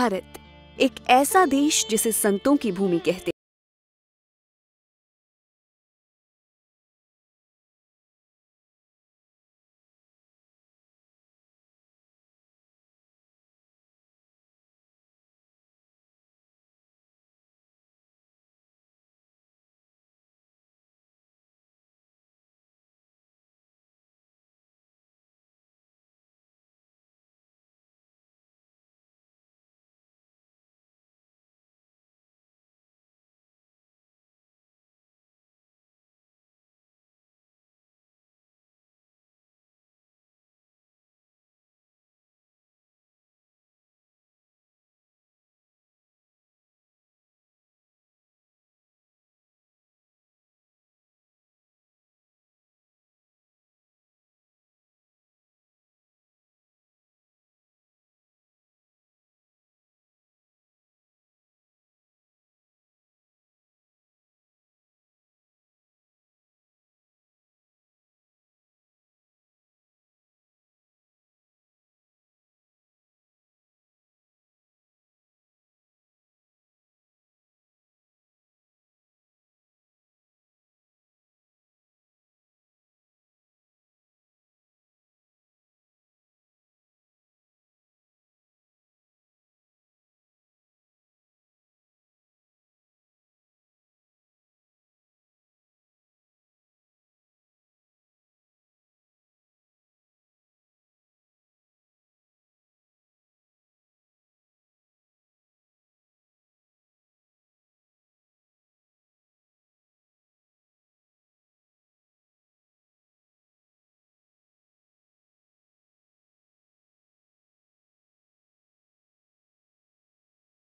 भारत एक ऐसा देश जिसे संतों की भूमि कहते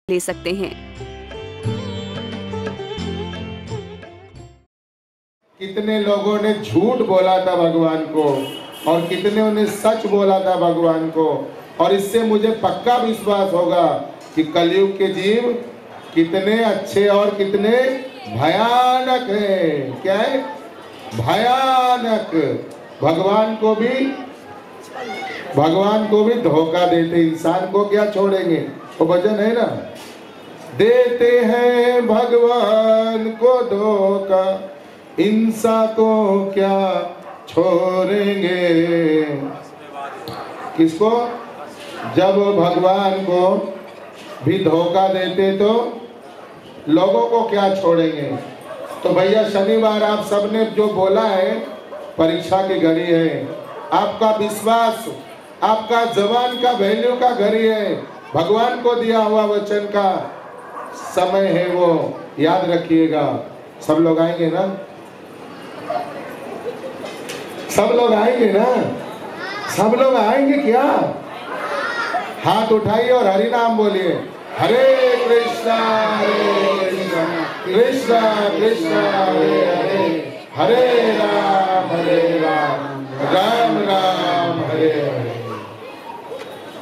ले सकते हैं। कितने लोगों ने झूठ बोला था भगवान को और कितने ने सच बोला था भगवान को, और इससे मुझे पक्का विश्वास होगा कि कलयुग के जीव कितने अच्छे और कितने भयानक हैं। क्या है? भयानक। भगवान को भी धोखा देते, इंसान को क्या छोड़ेंगे? वो भजन है ना, देते हैं भगवान को धोखा, इंसान को क्या छोड़ेंगे। किसको? जब भगवान को भी धोखा देते तो लोगों को क्या छोड़ेंगे। तो भैया शनिवार आप सबने जो बोला है, परीक्षा की घड़ी है, आपका विश्वास, आपका जवान का वैल्यू का घड़ी है, भगवान को दिया हुआ वचन का समय है, वो याद रखिएगा। सब लोग आएंगे ना? सब लोग आएंगे ना? सब लोग आएंगे क्या? हाथ उठाइए और हरि नाम बोलिए। हरे कृष्णा कृष्णा कृष्णा हरे हरे, हरे राम राम राम हरे हरे।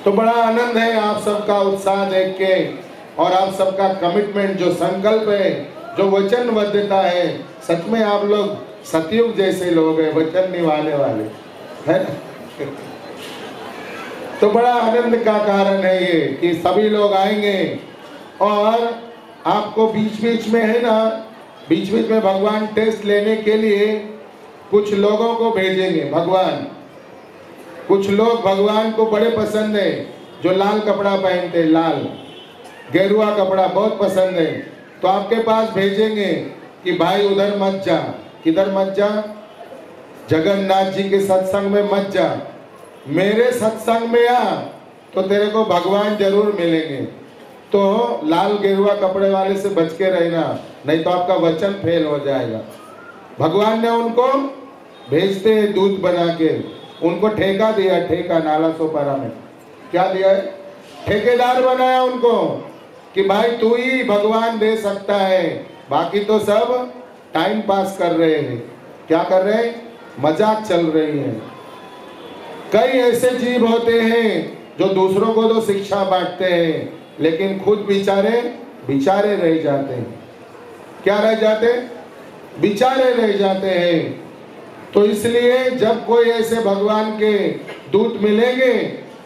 तो बड़ा आनंद है आप सबका उत्साह देख के, और आप सबका कमिटमेंट, जो संकल्प है, जो वचनबद्धता है। सच में आप लोग सतयुग जैसे लोग हैं, वचन निभाने वाले है। तो बड़ा आनंद का कारण है ये कि सभी लोग आएंगे, और आपको बीच बीच में है ना, बीच बीच में भगवान टेस्ट लेने के लिए कुछ लोगों को भेजेंगे भगवान। कुछ लोग भगवान को बड़े पसंद है, जो लाल कपड़ा पहनते, लाल गेरुआ कपड़ा बहुत पसंद है। तो आपके पास भेजेंगे कि भाई उधर मत जा। किधर मत जा? जगन्नाथ जी के सत्संग में मत जा, मेरे सत्संग में आ, तो तेरे को भगवान जरूर मिलेंगे। तो लाल गेरुआ कपड़े वाले से बच के रहना, नहीं तो आपका वचन फेल हो जाएगा। भगवान ने उनको भेजते हैं दूध बना के, उनको ठेका दिया, ठेका नाला सोपारा में। क्या दिया है? ठेकेदार बनाया उनको कि भाई तू ही भगवान दे सकता है, बाकी तो सब टाइम पास कर रहे हैं। क्या कर रहे हैं? मजाक चल रही है। कई ऐसे जीव होते हैं जो दूसरों को तो शिक्षा बांटते हैं, लेकिन खुद बेचारे रह जाते हैं। क्या रह जाते? बेचारे रह जाते हैं। तो इसलिए जब कोई ऐसे भगवान के दूत मिलेंगे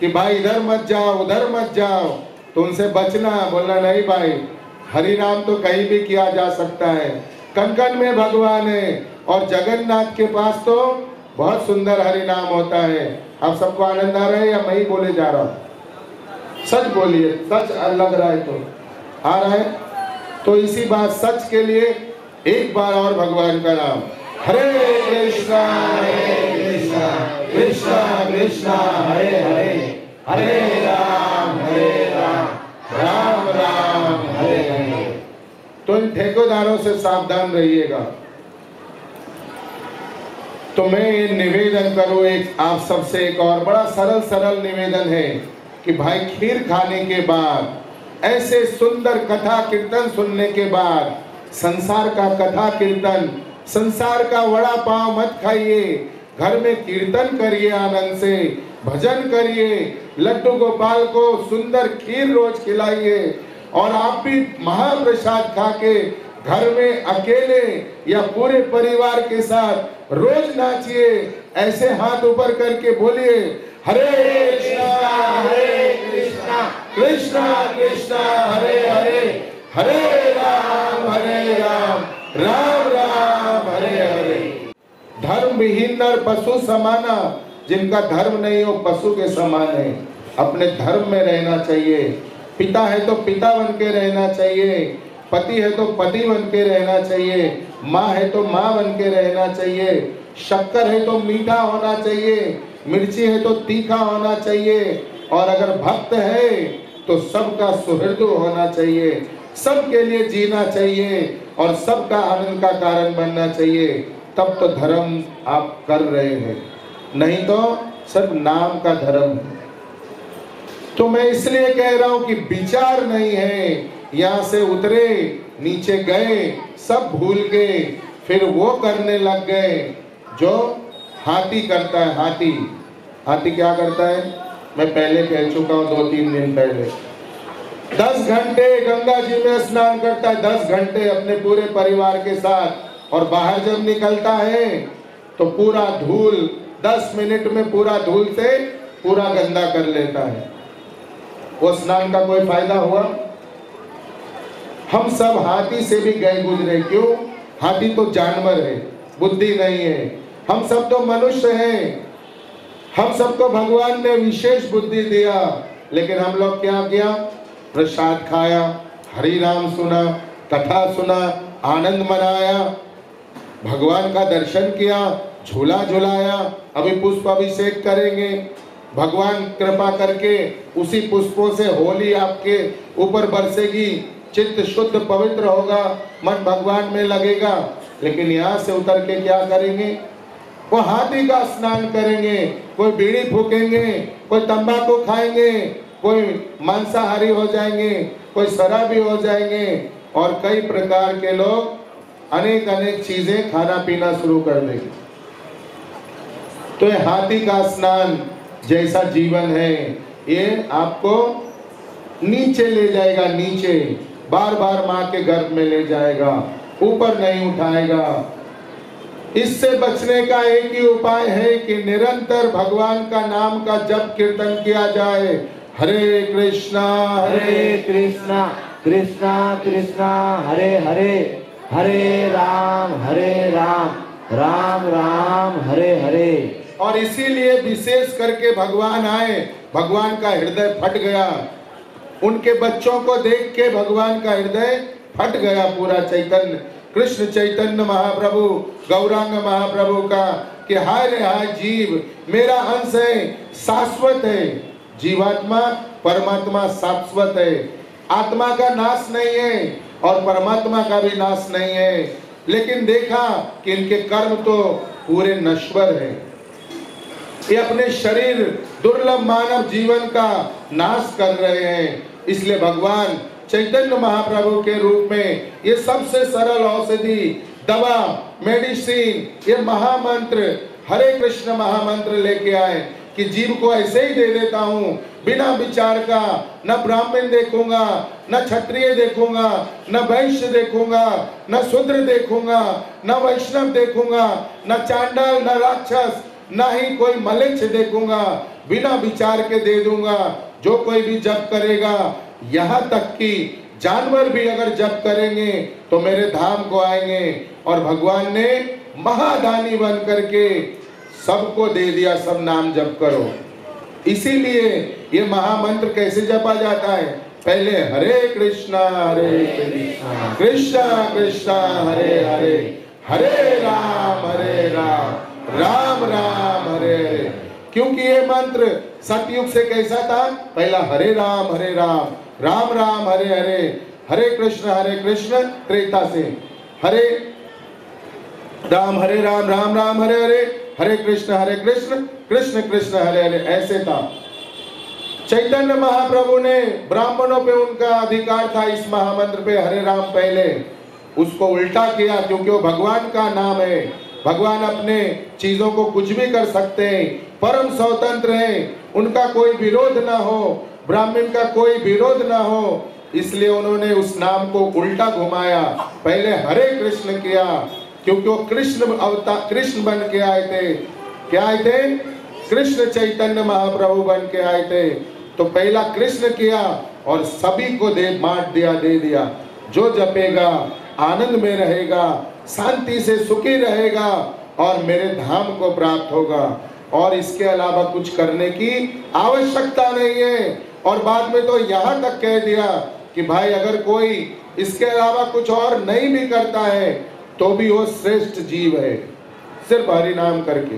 कि भाई इधर मत जाओ, उधर मत जाओ, तो उनसे बचना, बोलना नहीं भाई, हरि नाम तो कहीं भी किया जा सकता है, कण कण में भगवान है, और जगन्नाथ के पास तो बहुत सुंदर हरि नाम होता है। आप सबको आनंद आ रहा है या मैं ही बोले जा रहा हूँ? सच बोलिए, सच लग रहा है तो आ रहा है। तो इसी बात सच के लिए एक बार और भगवान का नाम, हरे कृष्णा कृष्णा कृष्णा हरे हरे, हरे राम राम राम हरे हरे। तो इन ठेकेदारों से सावधान रहिएगा। तो मैं ये निवेदन करूं एक आप सबसे, एक और बड़ा सरल निवेदन है कि भाई खीर खाने के बाद, ऐसे सुंदर कथा कीर्तन सुनने के बाद, संसार का कथा कीर्तन, संसार का वड़ा पाव मत खाइए, घर में कीर्तन करिए, आनंद से भजन करिए, लड्डू गोपाल को सुंदर खीर रोज खिलाइए, और आप भी महाप्रसाद खा के घर में अकेले या पूरे परिवार के साथ रोज नाचिए। ऐसे हाथ ऊपर करके बोलिए, हरे कृष्णा कृष्णा कृष्णा हरे हरे, हरे राम राम राम हरे हरे। धर्म विहीन और पशु समाना, जिनका धर्म नहीं हो पशु के समान है। अपने धर्म में रहना चाहिए। पिता है तो पिता बन के रहना चाहिए, पति है तो पति बन के रहना चाहिए, माँ है तो माँ बन के रहना चाहिए, शक्कर है तो मीठा होना चाहिए, मिर्ची है तो तीखा होना चाहिए, और अगर भक्त है तो सबका सुहृद होना चाहिए, सबके लिए जीना चाहिए और सबका आनंद का कारण बनना चाहिए। तब तो धर्म आप कर रहे हैं, नहीं तो सिर्फ नाम का धर्म है। तो मैं इसलिए कह रहा हूं कि विचार नहीं है। यहाँ से उतरे, नीचे गए, सब भूल गए, फिर वो करने लग गए जो हाथी करता है। हाथी क्या करता है? मैं पहले कह चुका हूँ 2-3 दिन पहले। 10 घंटे गंगा जी में स्नान करता है, 10 घंटे अपने पूरे परिवार के साथ, और बाहर जब निकलता है तो पूरा धूल 10 मिनट में पूरा धूल से पूरा गंदा कर लेता है। वो स्नान का कोई फायदा हुआ? हम सब हाथी से भी गए गुजरे। क्यों? हाथी तो जानवर है, बुद्धि नहीं है। हम सब तो मनुष्य हैं, हम सबको भगवान ने विशेष बुद्धि दिया, लेकिन हम लोग क्या किया? प्रसाद खाया, हरि नाम सुना, कथा सुना, आनंद मनाया, भगवान का दर्शन किया, झूला झुलाया। अभी पुष्प अभिषेक करेंगे, भगवान कृपा करके उसी पुष्पों से होली आपके ऊपर बरसेगी, चित्त शुद्ध पवित्र होगा, मन भगवान में लगेगा। लेकिन यहाँ से उतर के क्या करेंगे? वो हाथी का स्नान करेंगे, कोई बीड़ी फूकेंगे, कोई तंबाकू खाएंगे, कोई मांसाहारी हो जाएंगे, कोई शराबी हो जाएंगे, और कई प्रकार के लोग अनेक चीजें खाना पीना शुरू कर देंगे। तो ये हाथी का स्नान जैसा जीवन है, ये आपको नीचे ले जाएगा, नीचे बार बार माँ के गर्भ में ले जाएगा, ऊपर नहीं उठाएगा। इससे बचने का एक ही उपाय है कि निरंतर भगवान का नाम का जप कीर्तन किया जाए। हरे कृष्णा कृष्णा कृष्णा हरे हरे, हरे राम राम राम हरे हरे। और इसीलिए विशेष करके भगवान आए, भगवान का हृदय फट गया। उनके बच्चों को देख के भगवान का हृदय फट गया पूरा। चैतन्य कृष्ण चैतन्य महाप्रभु, गौरांग महाप्रभु का कि हाय रे हाय, जीव मेरा अंश है, शाश्वत है। जीवात्मा परमात्मा शाश्वत है, आत्मा का नाश नहीं है और परमात्मा का भी नाश नहीं है। लेकिन देखा कि इनके कर्म तो पूरे नश्वर है, ये अपने शरीर दुर्लभ मानव जीवन का नाश कर रहे हैं। इसलिए भगवान चैतन्य महाप्रभु के रूप में ये सबसे सरल औषधि, दवा, मेडिसिन, ये महामंत्र हरे कृष्ण महामंत्र लेके आए कि जीव को ऐसे ही दे देता हूँ बिना विचार का। न ब्राह्मण देखूंगा, न क्षत्रिय देखूंगा, न वैश्य देखूंगा, न शूद्र देखूंगा, न वैष्णव देखूंगा, न चांडाल, न राक्षस, न ही कोई मलेच्छ देखूंगा। बिना विचार के दे दूंगा। जो कोई भी जप करेगा यहाँ तक कि जानवर भी अगर जप करेंगे तो मेरे धाम को आएंगे। और भगवान ने महादानी बन करके सबको दे दिया, सब नाम जप करो। इसीलिए ये महामंत्र कैसे जपा जाता है? पहले हरे कृष्णा कृष्णा कृष्णा हरे हरे, हरे राम राम राम हरे हरे। क्योंकि ये मंत्र सतयुग से कैसा था? पहला हरे राम राम राम हरे हरे, हरे कृष्ण त्रेता से, हरे राम राम राम हरे हरे, हरे कृष्ण कृष्ण कृष्ण हरे हरे, ऐसे था। चैतन्य महाप्रभु ने ब्राह्मणों पे उनका अधिकार था इस महामंत्र पे हरे राम पहले, उसको उल्टा किया क्योंकि वो भगवान का नाम है। भगवान अपने चीजों को कुछ भी कर सकते हैं, परम स्वतंत्र हैं, उनका कोई विरोध ना हो, ब्राह्मण का कोई विरोध ना हो, इसलिए उन्होंने उस नाम को उल्टा घुमाया। पहले हरे कृष्ण किया क्योंकि वो कृष्ण अवतार, कृष्ण बन के आए थे। क्या आए थे? कृष्ण चैतन्य महाप्रभु बन के आए थे। तो पहला कृष्ण किया और सभी को बांट दिया, दे दिया। जो जपेगा आनंद में रहेगा, शांति से सुखी रहेगा और मेरे धाम को प्राप्त होगा। और इसके अलावा कुछ करने की आवश्यकता नहीं है। और बाद में तो यहाँ तक कह दिया कि भाई अगर कोई इसके अलावा कुछ और नहीं भी करता है तो भी वो श्रेष्ठ जीव है, सिर्फ हरि नाम करके।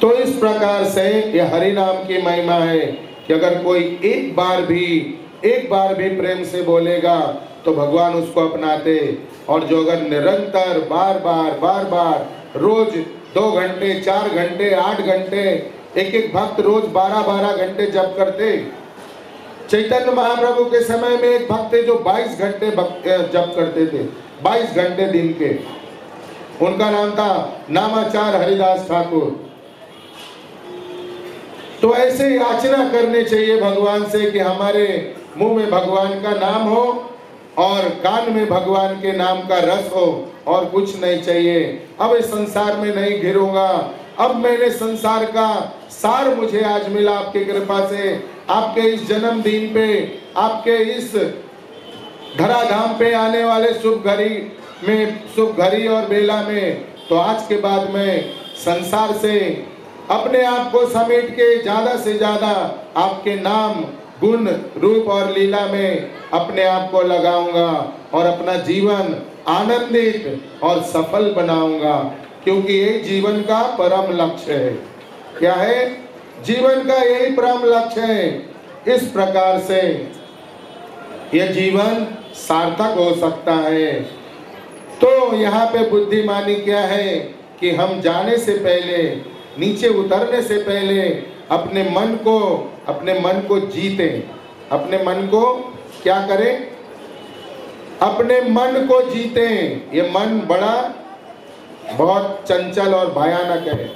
तो इस प्रकार से ये हरि नाम की महिमा है कि अगर कोई एक बार भी प्रेम से बोलेगा तो भगवान उसको अपनाते। और जो अगर निरंतर बार बार रोज 2 घंटे 4 घंटे 8 घंटे, एक भक्त रोज 12 घंटे जप करते। चैतन्य महाप्रभु के समय में एक भक्त थे जो 22 घंटे जप करते थे, 22 घंटे दिन के। उनका नाम था नामाचार हरिदास ठाकुर। तो ऐसे याचना करने चाहिए भगवान से कि हमारे मुंह में भगवान का नाम हो और कान में भगवान के नाम का रस हो, और कुछ नहीं चाहिए। अब इस संसार में नहीं घिरूंगा, अब मैंने संसार का सार मुझे आज मिला आपकी कृपा से, आपके इस जन्मदिन पे, आपके इस धराधाम पे आने वाले शुभ घड़ी और बेला में। तो आज के बाद में संसार से अपने आप को समेट के ज्यादा से ज्यादा आपके नाम, गुण, रूप और लीला में अपने आप को लगाऊंगा और अपना जीवन आनंदित और सफल बनाऊंगा, क्योंकि ये जीवन का परम लक्ष्य है। क्या है? जीवन का यही परम लक्ष्य है। इस प्रकार से यह जीवन सार्थक हो सकता है। तो यहाँ पे बुद्धिमानी क्या है कि हम जाने से पहले, नीचे उतरने से पहले अपने मन को जीतें। अपने मन को क्या करें? अपने मन को जीतें। ये मन बहुत चंचल और भयानक है।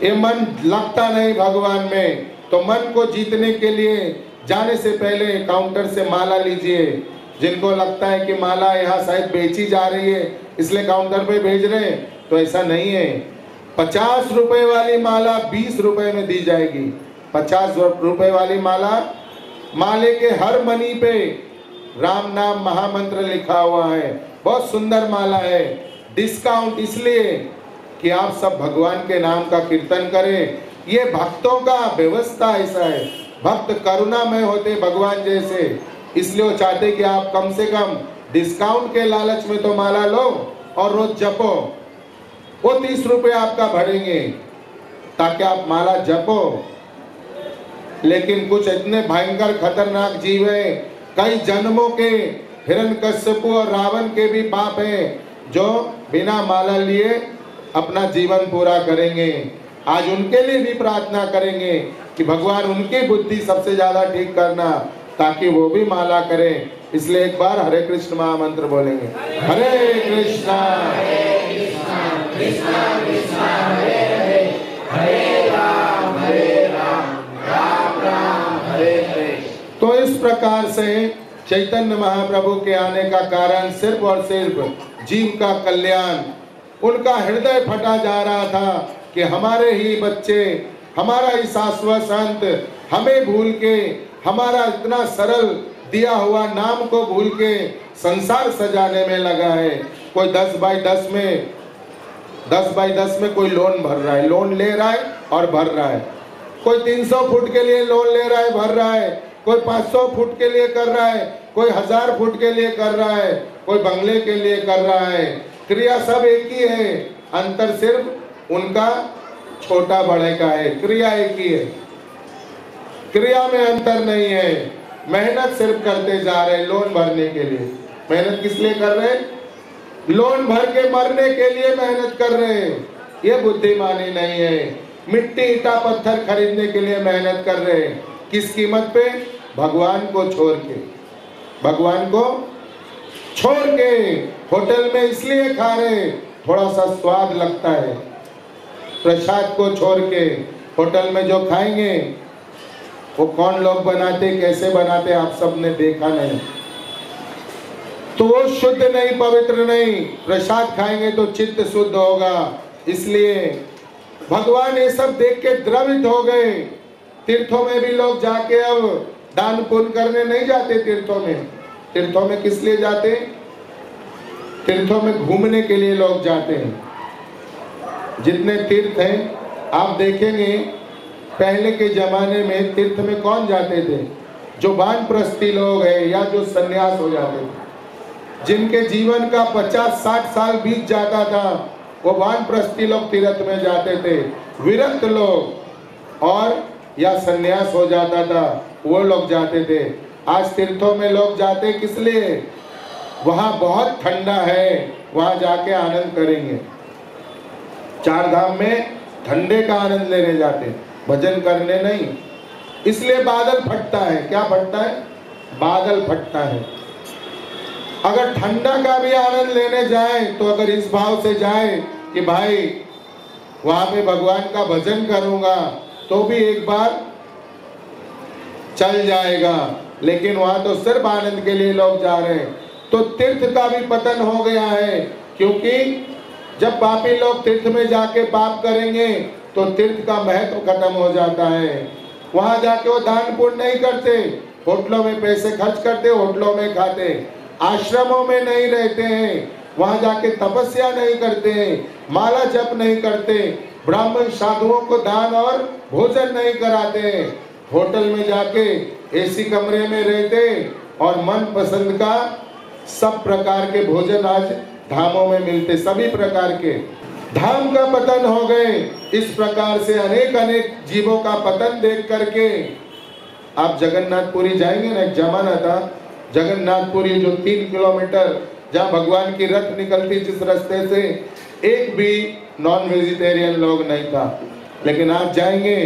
ये मन लगता नहीं भगवान में। तो मन को जीतने के लिए जाने से पहले काउंटर से माला लीजिए। जिनको लगता है कि माला यहाँ शायद बेची जा रही है इसलिए काउंटर पे भेज रहे हैं, तो ऐसा नहीं है। 50 रुपए वाली माला 20 रुपए में दी जाएगी। 50 रुपए वाली माले के हर मनी पे राम नाम महामंत्र लिखा हुआ है। बहुत सुंदर माला है। डिस्काउंट इसलिए कि आप सब भगवान के नाम का कीर्तन करें। ये भक्तों का व्यवस्था ऐसा है। भक्त करुणामय होते भगवान जैसे, इसलिए वो चाहते कि आप कम से कम डिस्काउंट के लालच में तो माला लो और रोज जपो। वो 30 रुपए आपका भरेंगे ताकि आप माला जपो। लेकिन कुछ इतने भयंकर खतरनाक जीव हैं, कई जन्मों के हिरण्यकश्यप और रावण के भी पाप हैं, जो बिना माला लिए अपना जीवन पूरा करेंगे। आज उनके लिए भी प्रार्थना करेंगे कि भगवान उनकी बुद्धि सबसे ज्यादा ठीक करना, ताकि वो भी माला करें। इसलिए एक बार हरे कृष्ण महामंत्र बोलेंगे। हरे कृष्णा कृष्णा कृष्णा हरे हरे, हरे राम राम राम हरे हरे। तो इस प्रकार से चैतन्य महाप्रभु के आने का कारण सिर्फ और सिर्फ जीव का कल्याण। उनका हृदय फटा जा रहा था कि हमारे ही बच्चे, हमारा ही शाश्वत संत हमें भूल के हमारा इतना सरल दिया हुआ नाम को भूल के संसार सजाने में लगा है। कोई 10 बाई 10 में कोई लोन भर रहा है, लोन ले रहा है और भर रहा है। कोई 300 फुट के लिए लोन ले रहा है, भर रहा है। कोई 500 फुट के लिए कर रहा है, कोई 1000 फुट के लिए कर रहा है, कोई बंगले के लिए कर रहा है। क्रिया सब एक ही है, अंतर सिर्फ उनका छोटा बड़े का है। क्रिया एक ही है, क्रिया में अंतर नहीं है। मेहनत सिर्फ करते जा रहे हैं लोन भरने के लिए। मेहनत किस लिए कर रहे हैं? लोन भर के मरने के लिए मेहनत कर रहे हैं। ये बुद्धिमानी नहीं है। मिट्टी ईटा पत्थर खरीदने के लिए मेहनत कर रहे हैं। किस कीमत पे? भगवान को छोड़ के। भगवान को छोड़ के होटल में इसलिए खा रहे थोड़ा सा स्वाद लगता है। प्रसाद को छोड़ के होटल में जो खाएंगे वो कौन लोग बनाते, कैसे बनाते, आप सबने देखा नहीं। तो वो शुद्ध नहीं, पवित्र नहीं। प्रसाद खाएंगे तो चित्त शुद्ध होगा। इसलिए भगवान ये सब देख के द्रवित हो गए। तीर्थों में भी लोग जाके अब दान पुण्य करने नहीं जाते। तीर्थों में किस लिए जाते? तीर्थों में घूमने के लिए लोग जाते हैं। जितने तीर्थ हैं आप देखेंगे, पहले के जमाने में तीर्थ में कौन जाते थे? जो वानप्रस्थी लोग हैं या जो सन्यास हो जाते थे, जिनके जीवन का 50-60 साल बीत जाता था, वो वानप्रस्थी लोग तीर्थ में जाते थे। विरक्त लोग और या सन्यास हो जाता था, वो लोग जाते थे। आज तीर्थों में लोग जाते किस लिए? वहाँ बहुत ठंडा है, वहाँ जाके आनंद करेंगे। 4 धाम में ठंडे का आनंद लेने जाते, भजन करने नहीं। इसलिए बादल फटता है। क्या फटता है? बादल फटता है। अगर ठंडा का भी आनंद लेने जाए तो अगर इस भाव से जाए कि भाई वहां पे भगवान का भजन करूंगा, तो भी एक बार चल जाएगा। लेकिन वहां तो सिर्फ आनंद के लिए लोग जा रहे हैं। तो तीर्थ का भी पतन हो गया है, क्योंकि जब पापी लोग तीर्थ में जाके पाप करेंगे तो तीर्थ का महत्व खत्म हो जाता है। वहां जाके वो दान पुण्य नहीं करते, होटलों में पैसे खर्च करते, होटलों में खाते, आश्रमों में नहीं रहते हैं, वहां जाके तपस्या नहीं करते हैं, माला जप नहीं करते, ब्राह्मण साधुओं को दान और भोजन नहीं कराते हैं। होटल में जाके एसी कमरे में रहते और मन पसंद का सब प्रकार के भोजन आज धामों में मिलते, सभी प्रकार के। धाम का पतन हो गए। इस प्रकार से अनेक जीवों का पतन देख करके आप जगन्नाथपुरी जाएंगे ना, एक जमाना था जगन्नाथपुरी जो 3 किलोमीटर जहाँ भगवान की रथ निकलती जिस रास्ते से, एक भी नॉन वेजिटेरियन लोग नहीं था। लेकिन आप जाएंगे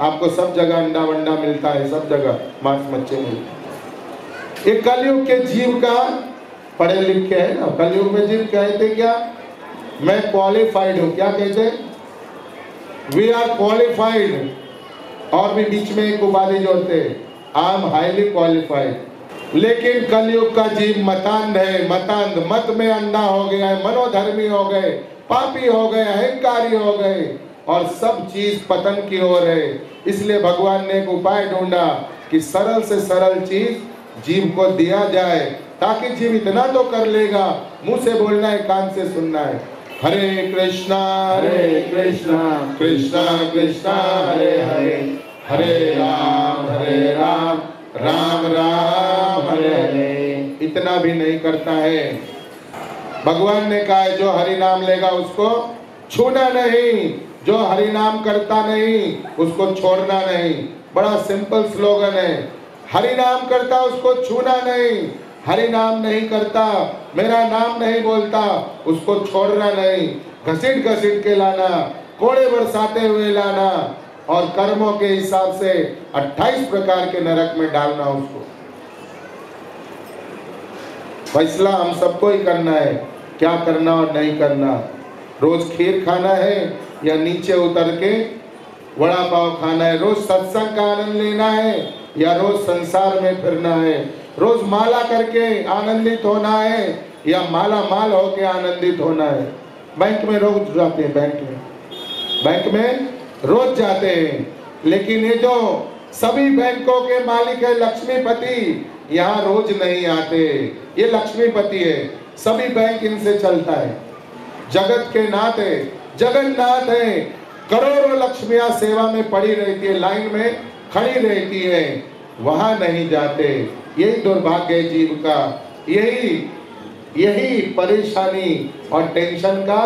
आपको सब जगह अंडा वंडा मिलता है, सब जगह मांस मच्छी मिलता है। एक कलयुग के जीव का पढ़े लिखे है ना, कलयुग में जीव कहते क्या? मैं क्वालिफाइड हूँ। क्या कहते? We are qualified. और भी बीच में एक उपाधि जोड़ते, आई एम हाईली क्वालिफाइड। लेकिन कलयुग का जीव मतांध है, मतांध, मत में अंधा हो गया है, मनोधर्मी हो गए, पापी हो गए, अहंकारी हो गए और सब चीज पतन की ओर है। इसलिए भगवान ने एक उपाय ढूंढा कि सरल से सरल चीज जीव को दिया जाए, ताकि जीव इतना तो कर लेगा, मुंह से बोलना है, कान से सुनना है। हरे कृष्णा कृष्णा कृष्णा हरे हरे, हरे राम राम राम हरे हरे। इतना भी नहीं करता है। भगवान ने कहा है जो हरि नाम लेगा उसको छूना नहीं, जो हरि नाम करता नहीं उसको छोड़ना नहीं। बड़ा सिंपल स्लोगन है। हरि नाम करता उसको छूना नहीं, हरि नाम नहीं करता, मेरा नाम नहीं बोलता, उसको छोड़ना नहीं। घसीट घसीट के लाना, कोड़े बरसाते हुए लाना और कर्मों के हिसाब से 28 प्रकार के नरक में डालना उसको। फैसला हम सबको ही करना है, क्या करना और नहीं करना। रोज खीर खाना है या नीचे उतर के वड़ा पाव खाना है। रोज सत्संग का आनंद लेना है या रोज संसार में फिरना है। रोज माला करके आनंदित होना है या माला माल होके आनंदित होना है। बैंक में रोज जाते हैं, बैंक में रोज जाते हैं, लेकिन ये जो सभी बैंकों के मालिक है लक्ष्मीपति, यहाँ रोज नहीं आते, ये लक्ष्मीपति है, सभी बैंक इनसे चलता है। जगत के नाथ है, जगन्नाथ है, करोड़ों लक्ष्मियां सेवा में पड़ी रहती है, लाइन में खड़ी रहती है, वहां नहीं जाते। यही दुर्भाग्य है जीव का, यही परेशानी और टेंशन का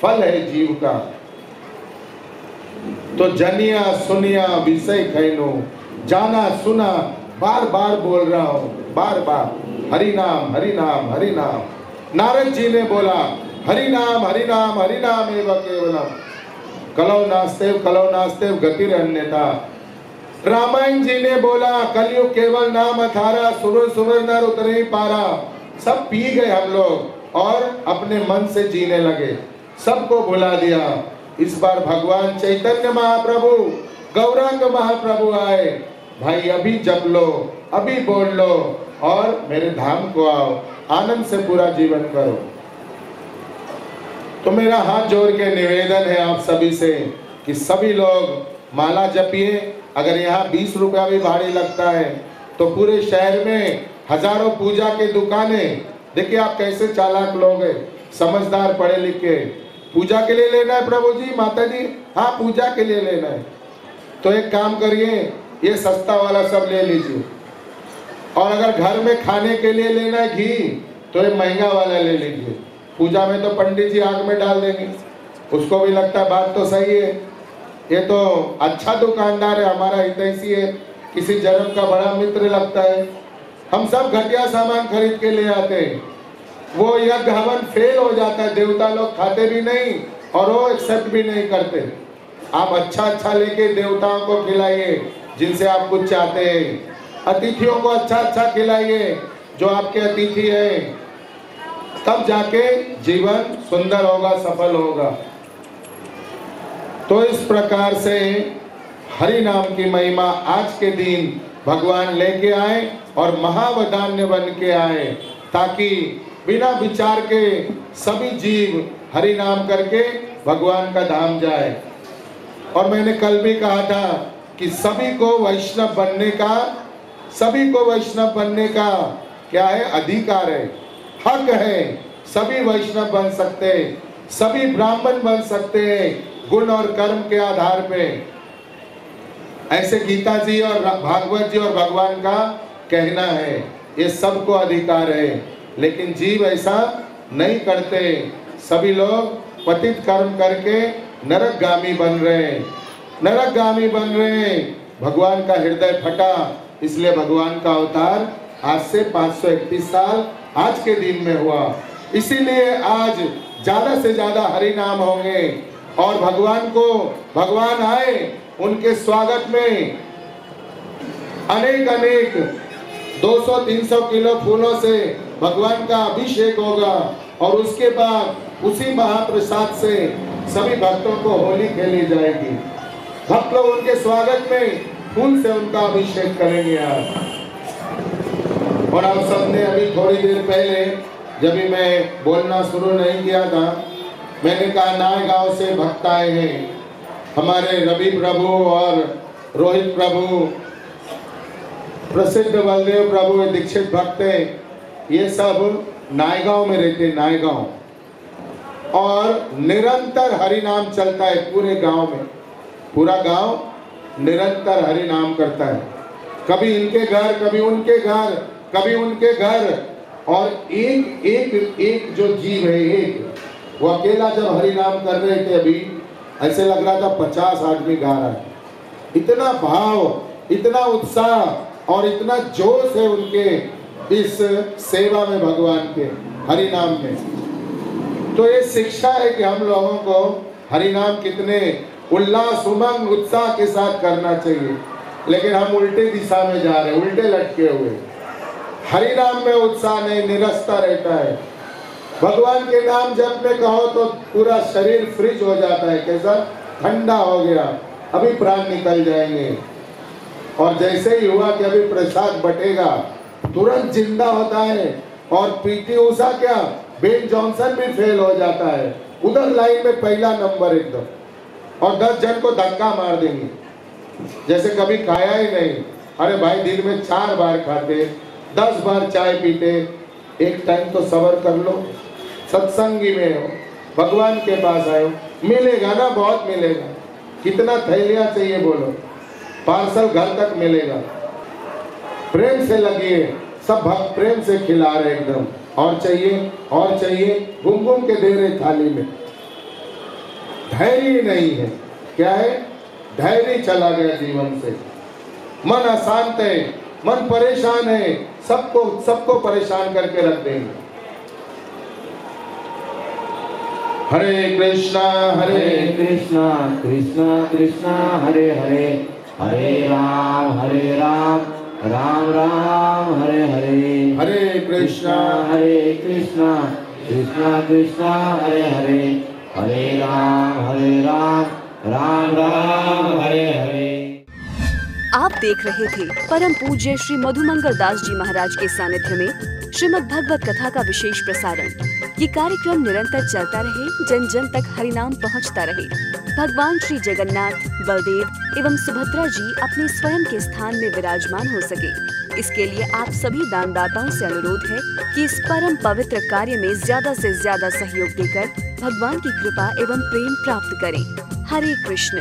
फल है जीव का। तो जनिया सुनिया विषय कहनो, जाना सुना, बार बार बोल रहा हूं, बार बार हरि नाम हरि नाम हरि नाम। नारद जी ने बोला हरि नाम हरि नाम हरि नाम एव केवलम, कलौ नास्तेव गतिरन्यथा। रामायण जी ने बोला कलयुग केवल नाम अथारा, सुर सुर नर उतरे पारा। सब पी गए हम लोग और अपने मन से जीने लगे, सबको भुला दिया। इस बार भगवान चैतन्य महाप्रभु, गौरांग महाप्रभु आए, भाई अभी जप लो, अभी बोल लो और मेरे धाम को आओ, आनंद से पूरा जीवन करो। तो मेरा हाथ जोड़ के निवेदन है आप सभी से कि सभी लोग माला जपिए। अगर यहाँ 20 रुपया भी भाड़ी लगता है तो पूरे शहर में हजारों पूजा की दुकानें, देखिए आप कैसे चालाक लोग हैं, समझदार पढ़े लिखे। पूजा के लिए लेना है प्रभु जी, माता जी, हाँ पूजा के लिए लेना है तो एक काम करिए, ये सस्ता वाला सब ले लीजिए। और अगर घर में खाने के लिए लेना है घी तो ये महंगा वाला ले लीजिए। पूजा में तो पंडित जी आग में डाल देंगे, उसको भी लगता है बात तो सही है, ये तो अच्छा दुकानदार है, हमारा हितैषी है, किसी जन्म का बड़ा मित्र लगता है। हम सब घटिया सामान खरीद के ले आते हैं, वो यज्ञ हवन फेल हो जाता है, देवता लोग खाते भी नहीं और वो एक्सेप्ट भी नहीं करते। आप अच्छा लेके देवताओं को खिलाइए जिनसे आप कुछ चाहते हैं, अतिथियों को अच्छा खिलाइए जो आपके अतिथि हैं, तब जाके जीवन सुंदर होगा, सफल होगा। तो इस प्रकार से हरि नाम की महिमा आज के दिन भगवान लेके आए और महावदान्य बन के आए, ताकि बिना विचार के सभी जीव हरि नाम करके भगवान का धाम जाए। और मैंने कल भी कहा था कि सभी को वैष्णव बनने का क्या है, अधिकार है, हक है। सभी वैष्णव बन सकते हैं, सभी ब्राह्मण बन सकते हैं, गुण और कर्म के आधार पे। ऐसे गीता जी और भागवत जी और भगवान का कहना है, ये सबको अधिकार है। लेकिन जीव ऐसा नहीं करते, सभी लोग पतित कर्म करके नरकगामी बन रहे हैं। भगवान का हृदय फटा, इसलिए भगवान का अवतार आज से 531 साल आज के दिन में हुआ। इसीलिए आज ज्यादा से ज्यादा हरि नाम होंगे और भगवान आए, उनके स्वागत में अनेक 200-300 किलो फूलों से भगवान का अभिषेक होगा और उसके बाद उसी महाप्रसाद से सभी भक्तों को होली खेली जाएगी। भक्त लोग उनके स्वागत में फूल से उनका अभिषेक करेंगे आज। और आप सबने अभी थोड़ी देर पहले, जब भी मैं बोलना शुरू नहीं किया था, मैंने कहा नाय गांव से भक्त आए हैं, हमारे रवि प्रभु और रोहित प्रभु, प्रसिद्ध बलदेव प्रभु दीक्षित भक्त हैं। ये सब नायगांव में रहते, नायगांव, और निरंतर हरि नाम चलता है पूरे गांव में। पूरा गांव निरंतर हरि नाम करता है, कभी इनके घर, कभी उनके घर, कभी उनके घर। और एक जो जीव है, एक वो अकेला जब हरि नाम कर रहे थे, अभी ऐसे लग रहा था 50 आदमी गा रहा है। इतना भाव, इतना उत्साह और इतना जोश है उनके इस सेवा में, भगवान के हरि नाम में। तो ये शिक्षा है कि हम लोगों को हरि नाम कितने उल्लास, उमंग, उत्साह के साथ करना चाहिए। लेकिन हम उल्टे दिशा में जा रहे हैं, उल्टे लटके हुए। हरि नाम में उत्साह नहीं, निरस्ता रहता है। भगवान के नाम जब में कहो तो पूरा शरीर फ्रिज हो जाता है, कैसा ठंडा हो गया, अभी प्राण निकल जाएंगे। और जैसे ही हुआ कि अभी प्रसाद बटेगा, तुरंत जिंदा होता है। और पीटी उषा क्या, बेन जॉनसन भी फेल हो जाता है, उधर लाइन में पहला नंबर एकदम, और 10 जन को धक्का मार देंगे। जैसे कभी खाया ही नहीं। अरे भाई दिन में 4 बार खाते, 10 बार चाय पीते, एक टाइम तो सब्र कर लो। सत्संगी में हो, भगवान के पास आए हो, मिलेगा ना, बहुत मिलेगा। कितना थैलियाँ चाहिए बोलो, पार्सल घर तक मिलेगा। प्रेम से लगिए, सब भक्त प्रेम से खिला रहे एकदम। और चाहिए और चाहिए, घूम घूम के दे रहे थाली में। धैर्य नहीं है, क्या है? धैर्य चला गया जीवन से। मन अशांत है, मन परेशान है, सबको परेशान करके रख देंगे। हरे कृष्णा कृष्णा कृष्णा कृष्णा हरे हरे, हरे राम राम राम हरे हरे। हरे कृष्णा कृष्णा कृष्णा हरे हरे, हरे राम राम राम हरे हरे। आप देख रहे थे परम पूज्य श्री मधुमंगल दास जी महाराज के सानिध्य में श्रीमद् भगवत कथा का विशेष प्रसारण। ये कार्यक्रम निरंतर चलता रहे, जन जन तक हरिनाम पहुंचता रहे। भगवान श्री जगन्नाथ, बलदेव एवं सुभद्रा जी अपने स्वयं के स्थान में विराजमान हो सके, इसके लिए आप सभी दानदाताओं से अनुरोध है कि इस परम पवित्र कार्य में ज्यादा से ज्यादा सहयोग देकर भगवान की कृपा एवं प्रेम प्राप्त करें। हरे कृष्ण।